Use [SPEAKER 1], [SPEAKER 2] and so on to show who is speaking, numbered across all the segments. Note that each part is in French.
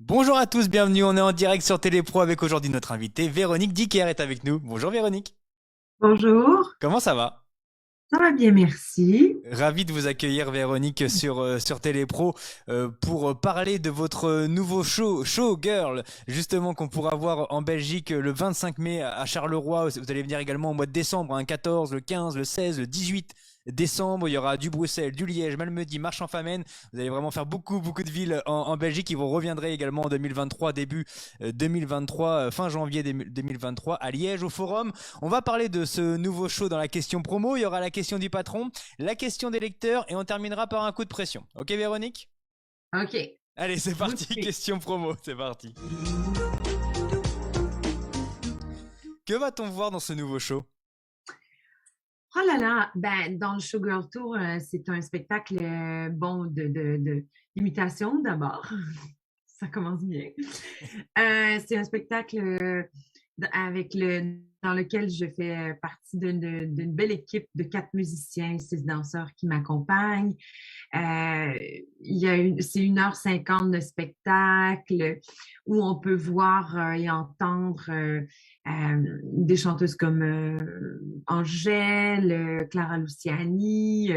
[SPEAKER 1] Bonjour à tous, bienvenue, on est en direct sur Télépro avec aujourd'hui notre invitée Véronique Dicker est avec nous. Bonjour Véronique,
[SPEAKER 2] Bonjour,
[SPEAKER 1] comment ça va?
[SPEAKER 2] ça va bien, merci.
[SPEAKER 1] Ravi de vous accueillir Véronique sur Télépro pour parler de votre nouveau show Girl, justement qu'on pourra voir en Belgique le 25 mai à Charleroi. Vous allez venir également au mois de décembre, hein, 14, le 15, le 16, le 18 décembre. Il y aura du Bruxelles, du Liège, Malmedy, Marche-en-Famenne. Vous allez vraiment faire beaucoup de villes en Belgique. Et vous reviendrez également en 2023, début 2023, fin janvier 2023 à Liège au Forum. On va parler de ce nouveau show dans la question promo. Il y aura la question du patron, la question des lecteurs et on terminera par un coup de pression. Ok Véronique?
[SPEAKER 2] OK,
[SPEAKER 1] Allez, c'est
[SPEAKER 2] je vous
[SPEAKER 1] parti,
[SPEAKER 2] suis.
[SPEAKER 1] question promo, c'est parti. Que va-t-on voir dans ce nouveau show?
[SPEAKER 2] Oh là là, ben, dans le Showgirl Tour, c'est un spectacle, bon, d'imitation d'abord. Ça commence bien. C'est un spectacle dans lequel je fais partie d'une belle équipe de 4 musiciens, 6 danseurs qui m'accompagnent. Euh, c'est 1h50 de spectacle où on peut voir et entendre des chanteuses comme Angèle, Clara Luciani,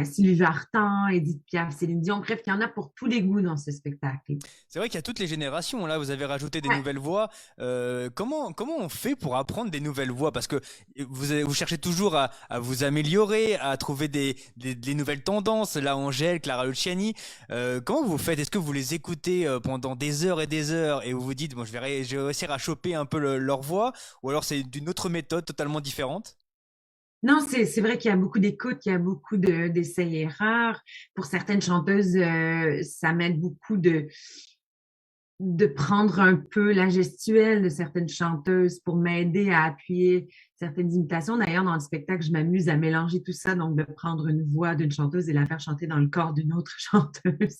[SPEAKER 2] Sylvie Vartan, Edith Piaf, Céline Dion. Bref, il y en a pour tous les goûts dans ce spectacle.
[SPEAKER 1] C'est vrai qu'il y a toutes les générations. Là, vous avez rajouté des
[SPEAKER 2] Ouais.
[SPEAKER 1] nouvelles voix. Comment on fait pour apprendre des nouvelles voix? Parce que vous cherchez toujours à vous améliorer, à trouver des nouvelles tendances. Là, Angèle, Clara Luciani. Comment vous faites? Est-ce que vous les écoutez pendant des heures et des heures et vous vous dites, bon, je vais réussir à choper un peu leur voix? Ou alors c'est d'une autre méthode totalement différente?
[SPEAKER 2] Non, c'est vrai qu'il y a beaucoup d'écoute, il y a beaucoup d'essais-erreurs. Pour certaines chanteuses, ça m'aide beaucoup de prendre un peu la gestuelle de certaines chanteuses pour m'aider à appuyer certaines imitations. D'ailleurs, dans le spectacle, je m'amuse à mélanger tout ça, donc de prendre une voix d'une chanteuse et la faire chanter dans le corps d'une autre chanteuse.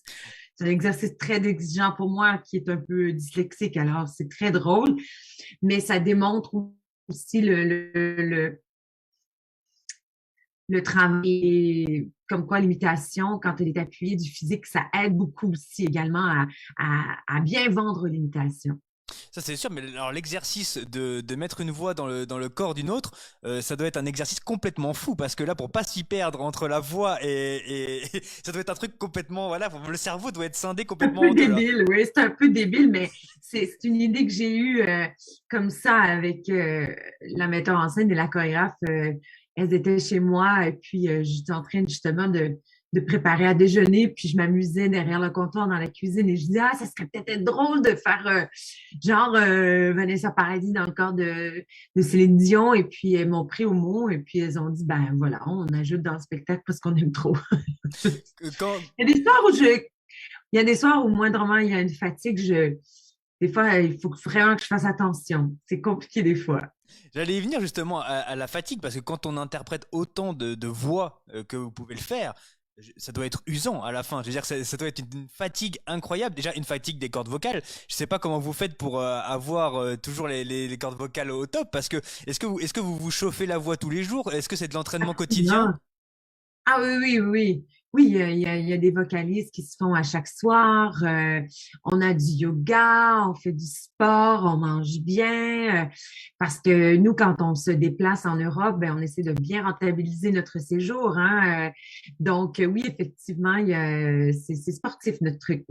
[SPEAKER 2] C'est un exercice très exigeant pour moi qui est un peu dyslexique, alors c'est très drôle, mais ça démontre aussi le travail, comme quoi l'imitation, quand elle est appuyée du physique, ça aide beaucoup aussi également à bien vendre l'imitation.
[SPEAKER 1] Ça c'est sûr, mais alors l'exercice de mettre une voix dans le corps d'une autre, ça doit être un exercice complètement fou parce que là pour pas s'y perdre entre la voix et ça doit être un truc complètement voilà, le cerveau doit être scindé
[SPEAKER 2] Un
[SPEAKER 1] complètement
[SPEAKER 2] peu
[SPEAKER 1] en deux là.
[SPEAKER 2] débile, oui, c'est un peu débile, mais c'est une idée que j'ai eue comme ça avec la metteur en scène et la chorégraphe. Elles étaient chez moi et puis j'étais en train justement de préparer à déjeuner, puis je m'amusais derrière le comptoir dans la cuisine et je disais, ah, ça serait peut-être drôle de faire genre Vanessa Paradis dans le corps de Céline Dion et puis elles m'ont pris au mot et puis elles ont dit, ben voilà, on ajoute dans le spectacle parce qu'on aime trop.
[SPEAKER 1] Quand,
[SPEAKER 2] Il y a des soirs où il y a des soirs où moindrement il y a une fatigue, des fois, il faut vraiment que je fasse attention. C'est compliqué des fois.
[SPEAKER 1] J'allais y venir justement à la fatigue parce que quand on interprète autant de voix que vous pouvez le faire, ça doit être usant à la fin. Je veux dire, ça doit être une fatigue incroyable. Déjà, une fatigue des cordes vocales. Je sais pas comment vous faites pour avoir toujours les cordes vocales au top parce que est-ce que vous chauffez la voix tous les jours? Est-ce que c'est de l'entraînement quotidien?
[SPEAKER 2] Non. Ah oui, oui, oui. Oui, il y a des vocalises qui se font à chaque soir. On a du yoga, on fait du sport, on mange bien. Parce que nous, quand on se déplace en Europe, ben, on essaie de bien rentabiliser notre séjour, hein. Donc, oui, effectivement, c'est sportif notre truc.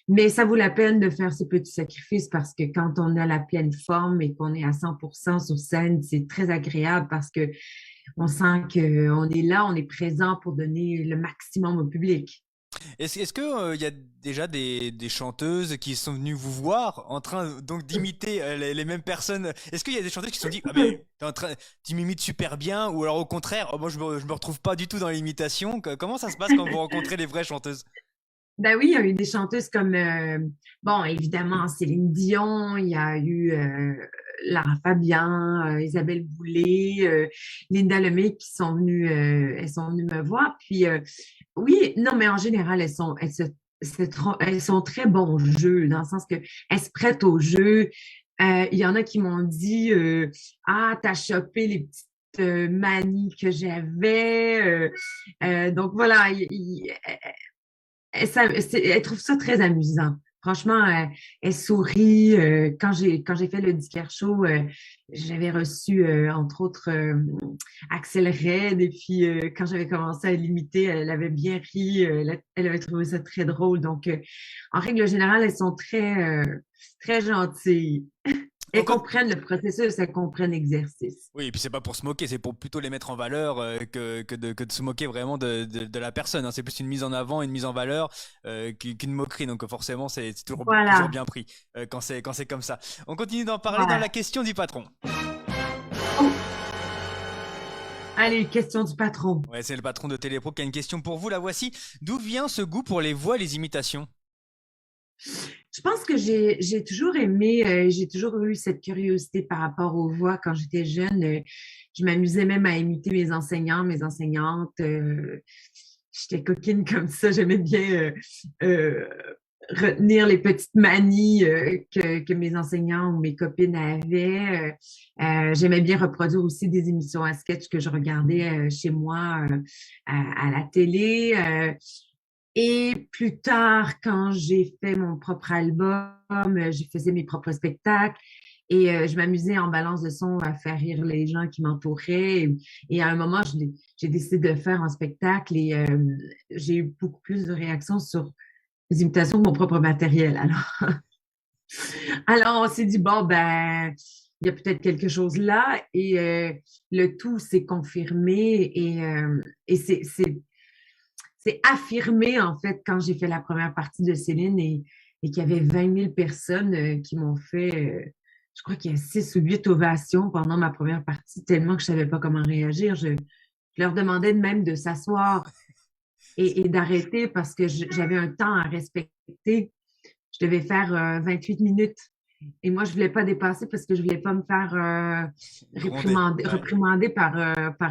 [SPEAKER 2] Mais ça vaut la peine de faire ce petit sacrifice parce que quand on a la pleine forme et qu'on est à 100% sur scène, c'est très agréable parce que on sent qu'on est là, on est présent pour donner le maximum au public.
[SPEAKER 1] Est-ce que il y a déjà des chanteuses qui sont venues vous voir en train donc d'imiter les mêmes personnes? Est-ce qu'il y a des chanteuses qui se sont dit ah mais tu m'imites super bien ou alors au contraire oh, moi je me retrouve pas du tout dans l'imitation? Comment ça se passe quand vous rencontrez les vraies chanteuses?
[SPEAKER 2] Ben oui, il y a eu des chanteuses comme, bon, évidemment, Céline Dion, il y a eu Lara Fabian, Isabelle Boulay, Linda Lemay qui sont venues, elles sont venues me voir. Puis, oui, non, mais en général, elles sont très bons au jeu, dans le sens que elles se prêtent au jeu. Il y en a qui m'ont dit, ah, t'as chopé les petites manies que j'avais. Donc voilà, elle trouve ça très amusant. Franchement, elle sourit. Quand j'ai fait le Dicker Show, j'avais reçu, entre autres, Axel Red. Et puis, quand j'avais commencé à l'imiter, elle avait bien ri. Elle avait trouvé ça très drôle. Donc, en règle générale, elles sont très gentilles.
[SPEAKER 1] On
[SPEAKER 2] Elles
[SPEAKER 1] con-
[SPEAKER 2] comprennent le processus, elles comprennent l'exercice.
[SPEAKER 1] Oui, et puis c'est pas pour se moquer, c'est pour plutôt les mettre en valeur que de se moquer vraiment de la personne, hein. C'est plus une mise en avant, une mise en valeur qu'une moquerie. Donc forcément, c'est toujours
[SPEAKER 2] Voilà.
[SPEAKER 1] bien pris quand c'est comme ça. On continue d'en parler dans la
[SPEAKER 2] Voilà.
[SPEAKER 1] question du patron.
[SPEAKER 2] Oh, allez, question du patron.
[SPEAKER 1] Ouais, c'est le patron de Télépro qui a une question pour vous. La voici. D'où vient ce goût pour les voix et les imitations?
[SPEAKER 2] Je pense que j'ai toujours aimé, j'ai toujours eu cette curiosité par rapport aux voix quand j'étais jeune. Je m'amusais même à imiter mes enseignants, mes enseignantes. J'étais coquine comme ça. J'aimais bien euh, retenir les petites manies que mes enseignants ou mes copines avaient. J'aimais bien reproduire aussi des émissions à sketch que je regardais chez moi à la télé. Et plus tard, quand j'ai fait mon propre album, je faisais mes propres spectacles et je m'amusais en balance de son à faire rire les gens qui m'entouraient. Et à un moment, j'ai décidé de faire un spectacle et j'ai eu beaucoup plus de réactions sur les imitations de mon propre matériel. Alors on s'est dit, bon, ben, il y a peut-être quelque chose là et le tout s'est confirmé et c'est affirmé, en fait, quand j'ai fait la première partie de Céline et qu'il y avait 20 000 personnes qui m'ont fait, je crois qu'il y a 6 ou 8 ovations pendant ma première partie, tellement que je savais pas comment réagir. Je leur demandais de même de s'asseoir et d'arrêter parce que j'avais un temps à respecter. Je devais faire 28 minutes. Et moi, je voulais pas dépasser parce que je voulais pas me faire
[SPEAKER 1] Grondé. Ouais.
[SPEAKER 2] réprimander par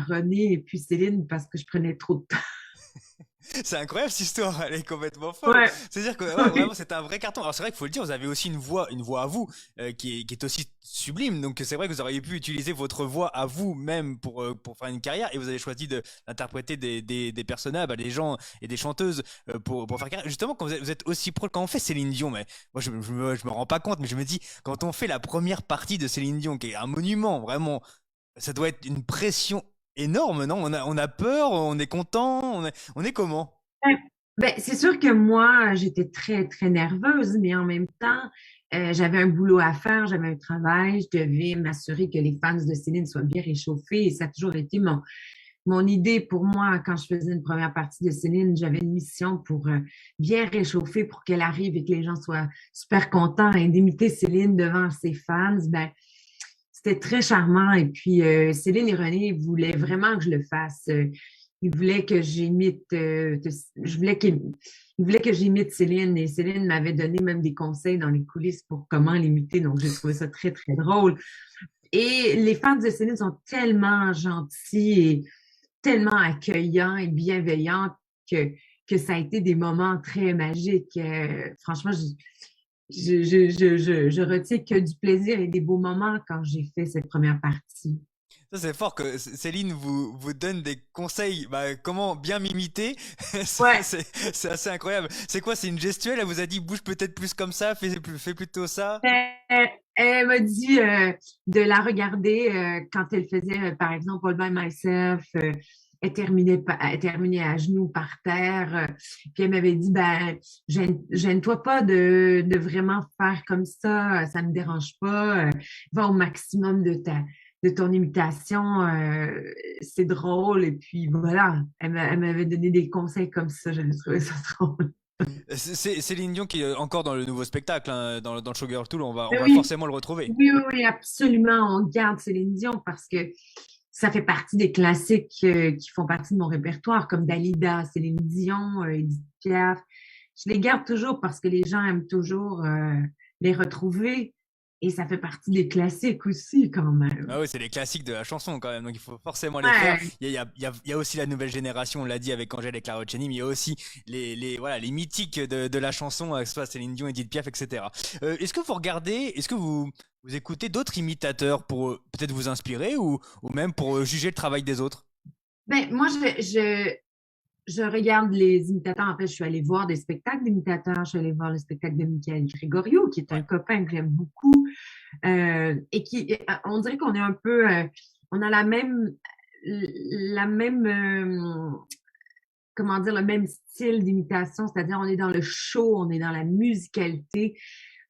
[SPEAKER 2] René et puis Céline parce que je prenais trop de temps.
[SPEAKER 1] C'est incroyable cette histoire, elle est complètement folle.
[SPEAKER 2] Ouais.
[SPEAKER 1] C'est-à-dire que ouais, vraiment c'est un vrai carton. Alors c'est vrai qu'il faut le dire, vous avez aussi une voix à vous qui est aussi sublime. Donc c'est vrai que vous auriez pu utiliser votre voix à vous même pour faire une carrière et vous avez choisi d'interpréter des personnages, bah, des gens et des chanteuses pour faire carrière. Justement quand vous êtes aussi pro, quand on fait Céline Dion, mais moi je me rends pas compte, mais je me dis quand on fait la première partie de Céline Dion, qui est un monument vraiment, ça doit être une pression énorme, non? On a peur, on est content, on est comment?
[SPEAKER 2] Ben, c'est sûr que moi, j'étais très, très nerveuse, mais en même temps, j'avais un boulot à faire, j'avais un travail, je devais m'assurer que les fans de Céline soient bien réchauffés et ça a toujours été mon idée pour moi quand je faisais une première partie de Céline. J'avais une mission pour bien réchauffer pour qu'elle arrive et que les gens soient super contents et d'imiter Céline devant ses fans. Ben, c'était très charmant. Et puis, Céline et René voulaient vraiment que je le fasse. Ils voulaient que j'imite, je voulais ils voulaient que j'imite Céline et Céline m'avait donné même des conseils dans les coulisses pour comment l'imiter. Donc, j'ai trouvé ça très, très drôle. Et les fans de Céline sont tellement gentils et tellement accueillants et bienveillants que, que ça a été des moments très magiques. Franchement, je retiens que du plaisir et des beaux moments quand j'ai fait cette première partie.
[SPEAKER 1] Ça, c'est fort que Céline vous donne des conseils, bah, comment bien m'imiter. Ça,
[SPEAKER 2] Ouais,
[SPEAKER 1] c'est assez incroyable. C'est quoi? C'est une gestuelle? Elle vous a dit bouge peut-être plus comme ça, fais plutôt ça.
[SPEAKER 2] elle m'a dit de la regarder quand elle faisait, par exemple, All by Myself. Elle terminait à genoux par terre. Puis elle m'avait dit, ben, gêne-toi pas de vraiment faire comme ça me dérange pas. Va au maximum de ton imitation. C'est drôle. Et puis voilà, elle m'avait donné des conseils comme ça. J'avais trouvé ça drôle.
[SPEAKER 1] C'est Céline Dion qui est encore dans le nouveau spectacle, hein, dans le Showgirl Tour. On
[SPEAKER 2] Mais
[SPEAKER 1] va
[SPEAKER 2] oui,
[SPEAKER 1] forcément le retrouver.
[SPEAKER 2] oui, oui, oui, absolument. On garde Céline Dion parce que ça fait partie des classiques qui font partie de mon répertoire, comme Dalida, Céline Dion, Edith Piaf. Je les garde toujours parce que les gens aiment toujours les retrouver et ça fait partie des classiques aussi quand même.
[SPEAKER 1] Ah oui, c'est les classiques de la chanson quand même, donc il faut forcément les faire.
[SPEAKER 2] Ouais,
[SPEAKER 1] Il y a aussi la nouvelle génération, on l'a dit avec Angèle et Clara Luciani, mais il y a aussi voilà, les mythiques de la chanson, que ce soit Céline Dion, Edith Piaf, etc. Est-ce que vous écoutez d'autres imitateurs pour peut-être vous inspirer ou même pour juger le travail des autres?
[SPEAKER 2] ben moi je regarde les imitateurs. En fait, je suis allée voir des spectacles d'imitateurs. Je suis allée voir le spectacle de Michael Gregorio, qui est un
[SPEAKER 1] Ouais.
[SPEAKER 2] copain que j'aime beaucoup. Et on dirait qu'on est un peu, on a la même, comment dire, le même style d'imitation, c'est-à-dire on est dans le show, on est dans la musicalité.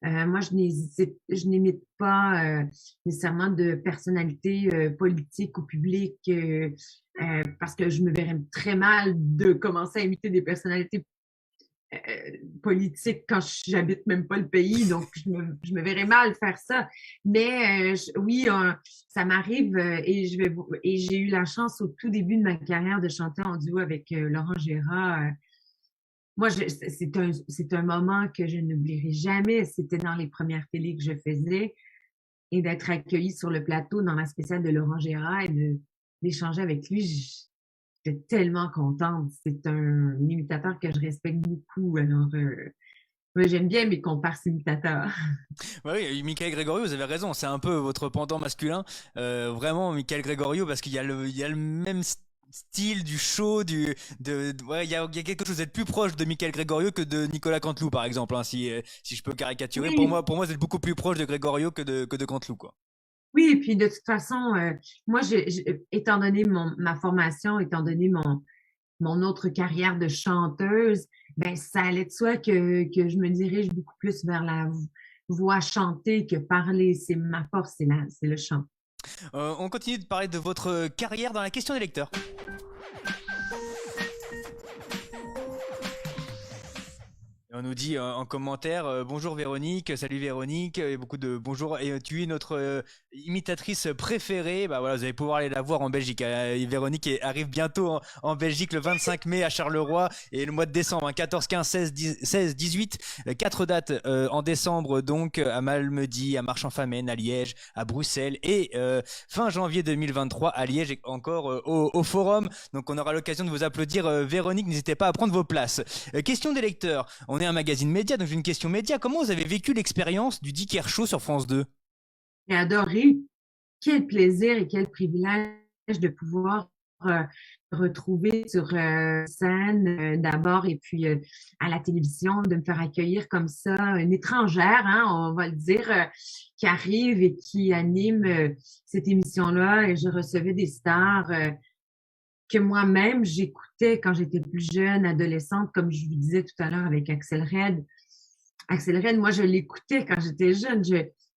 [SPEAKER 2] Moi, je n'imite pas nécessairement de personnalité politique ou publique parce que je me verrais très mal de commencer à imiter des personnalités politique quand j'habite même pas le pays, donc je me verrais mal faire ça. Mais oui, ça m'arrive et j'ai eu la chance au tout début de ma carrière de chanter en duo avec Laurent Gérard. Moi, c'est un moment que je n'oublierai jamais. C'était dans les premières télés que je faisais et d'être accueillie sur le plateau dans la spéciale de Laurent Gérard et d'échanger avec lui. J'étais tellement contente. C'est un imitateur que je respecte beaucoup. Alors, moi, j'aime bien mes comparses imitateurs.
[SPEAKER 1] Bah oui, Michael Gregorio, vous avez raison, c'est un peu votre pendant masculin. Vraiment, Michael Gregorio, parce qu'il y a le même style du show, ouais, il y a quelque chose d'être plus proche de Michael Gregorio que de Nicolas Canteloup, par exemple, hein, si je peux caricaturer.
[SPEAKER 2] Oui,
[SPEAKER 1] Pour moi, vous êtes beaucoup plus proche de Gregorio que de Canteloup, quoi.
[SPEAKER 2] oui, et puis de toute façon, moi, étant donné ma formation, étant donné mon autre carrière de chanteuse, ben ça allait de soi que je me dirige beaucoup plus vers la voix chantée que parler. C'est ma force, c'est le chant.
[SPEAKER 1] On continue de parler de votre carrière dans la question des lecteurs. On nous dit en commentaire bonjour Véronique, salut Véronique, et beaucoup de bonjour. Et tu es notre imitatrice préférée. Bah voilà, vous allez pouvoir aller la voir en Belgique. Véronique arrive bientôt en Belgique le 25 mai à Charleroi et le mois de décembre, hein, 14, 15, 16, 18. Quatre dates en décembre donc à Malmedy, à Marche-en-Famenne, à Liège, à Bruxelles et fin janvier 2023 à Liège et encore au Forum. Donc on aura l'occasion de vous applaudir. Véronique, n'hésitez pas à prendre vos places. Question des lecteurs. On est un magazine média, donc j'ai une question média. Comment vous avez vécu l'expérience du Dicker Show sur France 2?
[SPEAKER 2] J'ai adoré. Quel plaisir et quel privilège de pouvoir retrouver sur scène d'abord et puis à la télévision, de me faire accueillir comme ça, une étrangère, hein, on va le dire, qui arrive et qui anime cette émission-là. Et je recevais des stars que moi-même j'écoutais quand j'étais plus jeune, adolescente, comme je vous disais tout à l'heure avec Axel Red. Axel Red, moi, je l'écoutais quand j'étais jeune,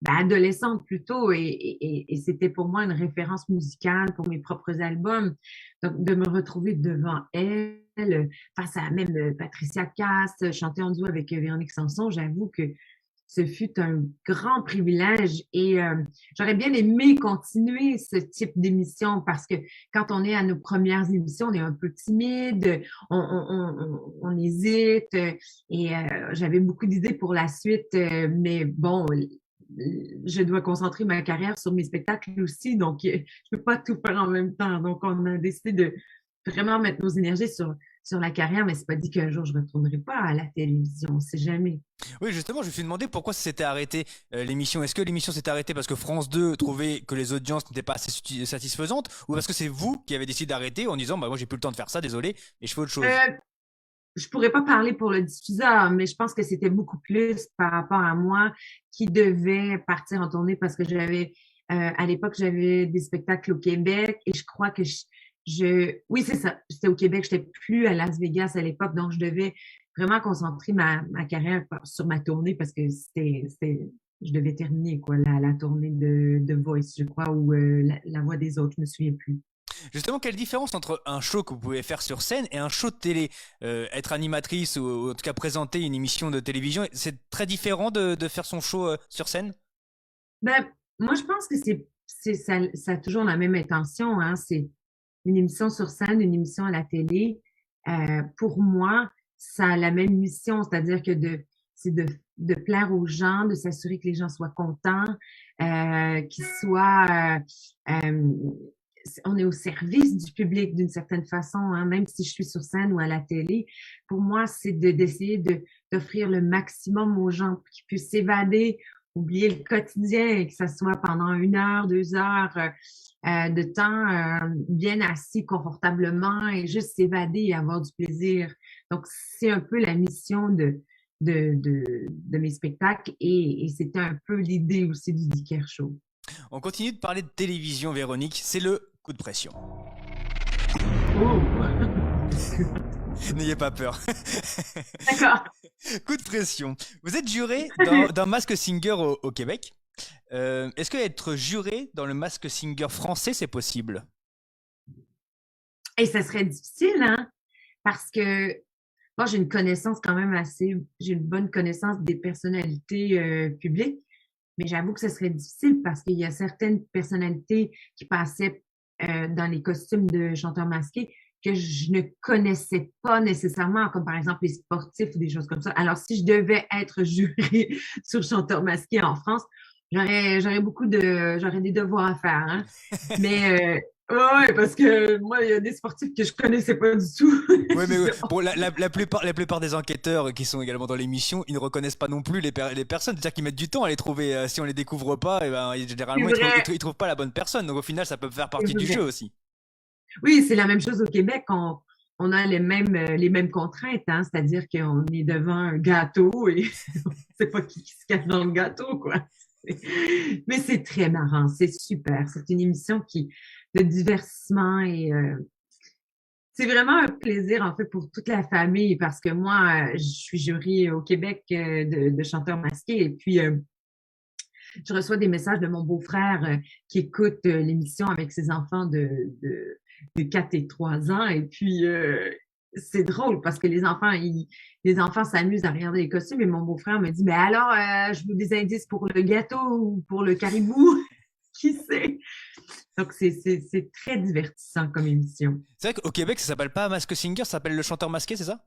[SPEAKER 2] adolescente plutôt, et c'était pour moi une référence musicale pour mes propres albums. Donc, de me retrouver devant elle, face à même Patricia Cass, chanter en duo avec Véronique Sanson, j'avoue que ce fut un grand privilège et j'aurais bien aimé continuer ce type d'émission parce que quand on est à nos premières émissions, on est un peu timide, on hésite et j'avais beaucoup d'idées pour la suite, mais bon, je dois concentrer ma carrière sur mes spectacles aussi, donc je peux pas tout faire en même temps. Donc, on a décidé de vraiment mettre nos énergies sur la carrière, mais c'est pas dit qu'un jour je retournerai pas à la télévision, on sait jamais.
[SPEAKER 1] Oui, justement, je me suis demandé pourquoi ça s'était arrêté l'émission. Est-ce que l'émission s'était arrêtée parce que France 2 trouvait que les audiences n'étaient pas assez satisfaisantes ou parce que c'est vous qui avez décidé d'arrêter en disant bah moi j'ai plus le temps de faire ça, désolé, et je fais autre chose.
[SPEAKER 2] Euh, je pourrais pas parler pour le diffuseur, mais je pense que c'était beaucoup plus par rapport à moi qui devais partir en tournée parce que à l'époque, j'avais des spectacles au Québec et je crois que oui, c'est ça. J'étais au Québec, j'étais plus à Las Vegas à l'époque, donc je devais vraiment concentrer ma carrière sur ma tournée parce que je devais terminer, quoi, la tournée de Voice, je crois, ou la voix des autres, je me souviens plus.
[SPEAKER 1] Justement, quelle différence entre un show que vous pouvez faire sur scène et un show de télé? Être animatrice ou en tout cas présenter une émission de télévision, c'est très différent de faire son show sur scène?
[SPEAKER 2] Ben, moi, je pense que ça a toujours la même intention, hein. C'est une émission sur scène, une émission à la télé. Pour moi, ça a la même mission, c'est-à-dire que c'est de plaire aux gens, de s'assurer que les gens soient contents, qu'ils soient, on est au service du public d'une certaine façon, hein, même si je suis sur scène ou à la télé. Pour moi, c'est d'essayer d'offrir le maximum aux gens pour qu'ils puissent s'évader, oublier le quotidien et que ça soit pendant 1 heure, 2 heures, de temps bien assis confortablement et juste s'évader et avoir du plaisir. Donc, c'est un peu la mission de mes spectacles et c'était un peu l'idée aussi du Dicker Show.
[SPEAKER 1] On continue de parler de télévision, Véronique. C'est le coup de pression.
[SPEAKER 2] Oh!
[SPEAKER 1] N'ayez pas peur.
[SPEAKER 2] D'accord.
[SPEAKER 1] Coup de pression. Vous êtes juré dans Mask Singer au Québec. Est-ce que être juré dans le Mask Singer français, c'est possible?
[SPEAKER 2] Et ça serait difficile, hein? Parce que moi, j'ai une bonne connaissance des personnalités publiques, mais j'avoue que ce serait difficile parce qu'il y a certaines personnalités qui passaient dans les costumes de chanteurs masqués que je ne connaissais pas nécessairement, comme par exemple les sportifs ou des choses comme ça. Alors, si je devais être jurée sur chanteur masqué en France, j'aurais des devoirs à faire, hein. Mais ouais, parce que moi, il y a des sportifs que je connaissais pas du tout.
[SPEAKER 1] Oui, mais bon, la plupart des enquêteurs qui sont également dans l'émission, ils ne reconnaissent pas non plus les personnes. C'est-à-dire qu'ils mettent du temps à les trouver. Si on les découvre pas, et ben,
[SPEAKER 2] C'est
[SPEAKER 1] généralement,
[SPEAKER 2] vrai,
[SPEAKER 1] ils trouvent pas la bonne personne. Donc au final, ça peut faire
[SPEAKER 2] c'est
[SPEAKER 1] partie du jeu
[SPEAKER 2] vrai.
[SPEAKER 1] aussi.
[SPEAKER 2] Oui, c'est la même chose au Québec. On a les mêmes contraintes, hein, c'est-à-dire qu'on est devant un gâteau et on ne sait pas qui se cache dans le gâteau, quoi. Mais c'est très marrant, c'est super. C'est une émission de divertissement et c'est vraiment un plaisir, en fait, pour toute la famille parce que moi, je suis jury au Québec de chanteurs masqués et puis je reçois des messages de mon beau-frère qui écoute l'émission avec ses enfants de 4 et 3 ans. Et puis, c'est drôle parce que les enfants s'amusent à regarder les costumes et mon beau-frère me dit, mais alors, je veux des indices pour le gâteau ou pour le caribou. Qui sait? Donc, c'est très divertissant comme émission.
[SPEAKER 1] C'est vrai qu'au Québec, ça s'appelle pas Mask Singer, ça s'appelle le chanteur masqué, c'est ça?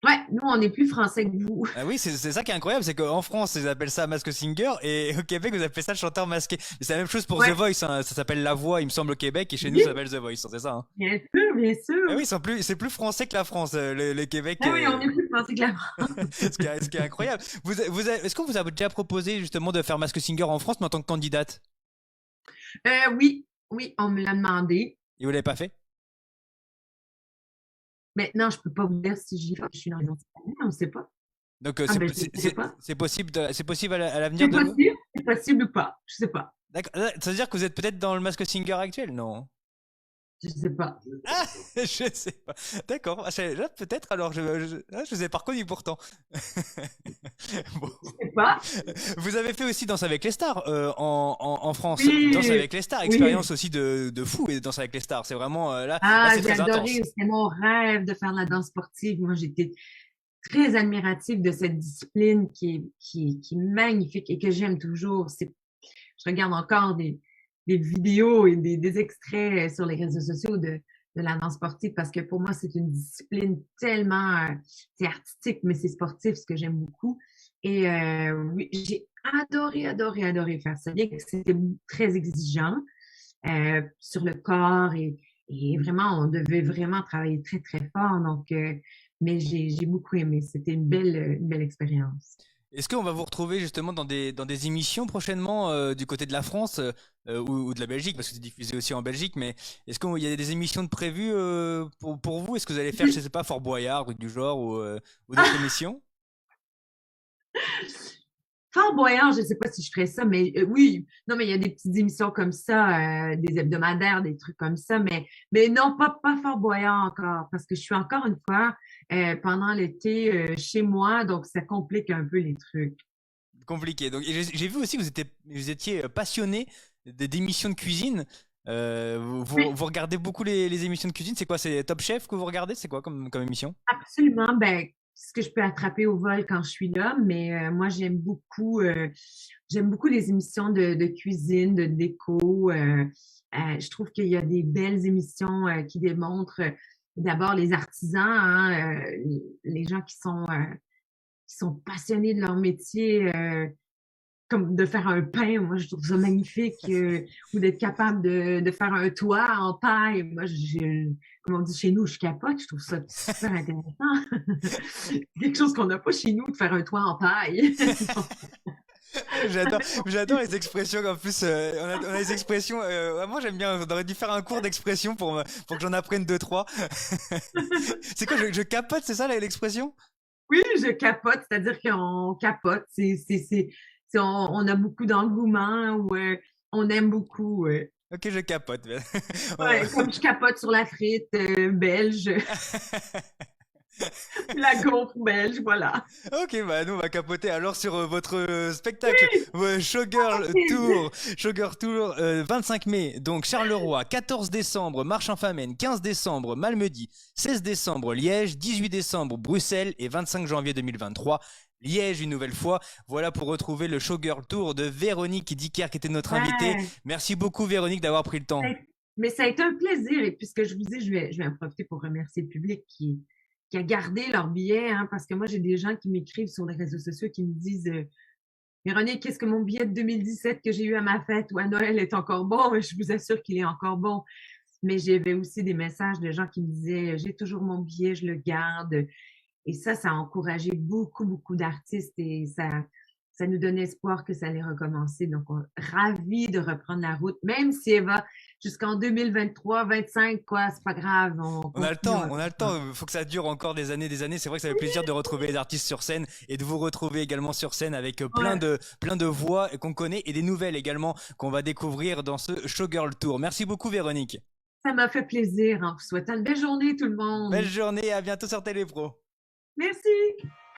[SPEAKER 2] Ouais, nous, on est plus français que vous.
[SPEAKER 1] Ah oui, c'est ça qui est incroyable, c'est qu'en France, ils appellent ça Mask Singer, et au Québec, vous appelez ça le chanteur masqué. Mais c'est la même chose pour The
[SPEAKER 2] Ouais,
[SPEAKER 1] Voice, hein. Ça s'appelle La Voix, il me semble, au Québec, et chez nous, ça
[SPEAKER 2] oui,
[SPEAKER 1] s'appelle The Voice, hein, c'est ça, hein.
[SPEAKER 2] bien sûr, bien
[SPEAKER 1] Ah
[SPEAKER 2] sûr.
[SPEAKER 1] oui, c'est plus français que la France, le Québec.
[SPEAKER 2] Ah oui, on est plus français que la France.
[SPEAKER 1] Ce qui est incroyable. Est-ce qu'on vous a déjà proposé justement de faire Mask Singer en France, mais en tant que candidate?
[SPEAKER 2] Oui, oui, on me l'a demandé.
[SPEAKER 1] Et vous l'avez pas fait?
[SPEAKER 2] Maintenant, je peux pas vous dire si j'y vais. Je suis dans les autres années, on ne sait pas.
[SPEAKER 1] Donc
[SPEAKER 2] Ah ben, je ne sais pas.
[SPEAKER 1] c'est possible à l'avenir de.
[SPEAKER 2] C'est possible ou pas. Je sais pas.
[SPEAKER 1] D'accord. Ça veut dire que vous êtes peut-être dans le Mask Singer actuel, non?
[SPEAKER 2] Je sais pas.
[SPEAKER 1] Ah, je sais pas. D'accord. Là, peut-être. Alors, je vous ai pas reconnu pourtant. Bon.
[SPEAKER 2] Je sais pas.
[SPEAKER 1] Vous avez fait aussi Danse avec les stars en France. Danse
[SPEAKER 2] Oui,
[SPEAKER 1] avec les stars,
[SPEAKER 2] oui.
[SPEAKER 1] expérience aussi de fou et Danse avec les stars. C'est vraiment là,
[SPEAKER 2] Ah,
[SPEAKER 1] c'est
[SPEAKER 2] j'ai
[SPEAKER 1] très
[SPEAKER 2] adoré.
[SPEAKER 1] intense.
[SPEAKER 2] C'était mon rêve de faire de la danse sportive. Moi, j'étais très admirative de cette discipline qui est magnifique et que j'aime toujours. Je regarde encore des vidéos et des extraits sur les réseaux sociaux de la danse sportive parce que pour moi, c'est une discipline tellement, c'est artistique, mais c'est sportif, ce que j'aime beaucoup. Et oui, j'ai adoré, adoré, adoré faire ça. Bien que c'était très exigeant sur le corps et vraiment, on devait vraiment travailler très, très fort. Donc, mais j'ai beaucoup aimé. C'était une belle expérience.
[SPEAKER 1] Est-ce qu'on va vous retrouver justement dans des émissions prochainement du côté de la France ou de la Belgique, parce que c'est diffusé aussi en Belgique, mais est-ce qu'il y a des émissions de prévues pour vous? Est-ce que vous allez faire, je sais pas, Fort Boyard ou du genre ou d'autres émissions?
[SPEAKER 2] Fort Boyard, je ne sais pas si je ferais ça, mais oui, non, mais il y a des petites émissions comme ça, des hebdomadaires, des trucs comme ça, mais non, pas Fort Boyard encore, parce que je suis encore une fois pendant l'été chez moi, donc ça complique un peu les trucs.
[SPEAKER 1] Compliqué. Donc, et j'ai vu aussi que vous étiez passionné d'émissions de cuisine. Vous regardez beaucoup les émissions de cuisine. C'est quoi? C'est Top Chef que vous regardez? C'est quoi comme émission?
[SPEAKER 2] Absolument, ben, ce que je peux attraper au vol quand je suis là, mais moi j'aime beaucoup les émissions de cuisine, de déco. Je trouve qu'il y a des belles émissions qui démontrent d'abord les artisans, hein, les gens qui sont passionnés de leur métier, comme de faire un pain, moi je trouve ça magnifique, ou d'être capable de faire un toit en paille. Moi, comme on dit chez nous, je capote, je trouve ça super intéressant. C'est quelque chose qu'on n'a pas chez nous, de faire un toit en paille.
[SPEAKER 1] J'adore, j'adore les expressions. En plus, on a des expressions. Moi, j'aime bien. On aurait dû faire un cours d'expression pour que j'en apprenne deux, trois. C'est quoi, je capote, c'est ça l'expression?
[SPEAKER 2] Oui, je capote, c'est-à-dire qu'on capote. On a beaucoup d'engouement ou on aime beaucoup.
[SPEAKER 1] Ok, je capote.
[SPEAKER 2] Ouais, comme je capote sur la frite belge, la gaufre belge, voilà.
[SPEAKER 1] Ok, bah nous on va capoter alors sur votre spectacle Showgirl Tour, Showgirl Tour 25 mai, donc Charleroi, 14 décembre Marche-en-Famenne, 15 décembre Malmedy, 16 décembre Liège, 18 décembre Bruxelles et 25 janvier 2023 Liège une nouvelle fois. Voilà pour retrouver le Showgirl Tour de Véronique Dicker qui était notre invitée.
[SPEAKER 2] Ouais.
[SPEAKER 1] Merci beaucoup Véronique d'avoir pris le temps.
[SPEAKER 2] Mais ça a été un plaisir. Et puisque je vous dis, je vais en profiter pour remercier le public qui a gardé leur billet, hein, parce que moi, j'ai des gens qui m'écrivent sur les réseaux sociaux qui me disent Véronique, qu'est-ce que mon billet de 2017 que j'ai eu à ma fête ou à Noël est encore bon? Je vous assure qu'il est encore bon. Mais j'avais aussi des messages de gens qui me disaient j'ai toujours mon billet, je le garde. Et ça a encouragé beaucoup, beaucoup d'artistes et ça nous donne espoir que ça allait recommencer. Donc, on est ravis de reprendre la route, même si elle va jusqu'en 2023, 25, quoi, c'est pas grave, on
[SPEAKER 1] On a le temps,
[SPEAKER 2] continuera.
[SPEAKER 1] on a le temps. Il faut que ça dure encore des années, des années. C'est vrai que ça fait plaisir de retrouver les artistes sur scène et de vous retrouver également sur scène avec
[SPEAKER 2] Ouais,
[SPEAKER 1] plein de voix qu'on connaît et des nouvelles également qu'on va découvrir dans ce Showgirl Tour. Merci beaucoup, Véronique.
[SPEAKER 2] ça m'a fait plaisir en vous souhaitant une belle journée, tout le
[SPEAKER 1] Belle
[SPEAKER 2] monde.
[SPEAKER 1] journée, à bientôt sur Télépro.
[SPEAKER 2] Merci.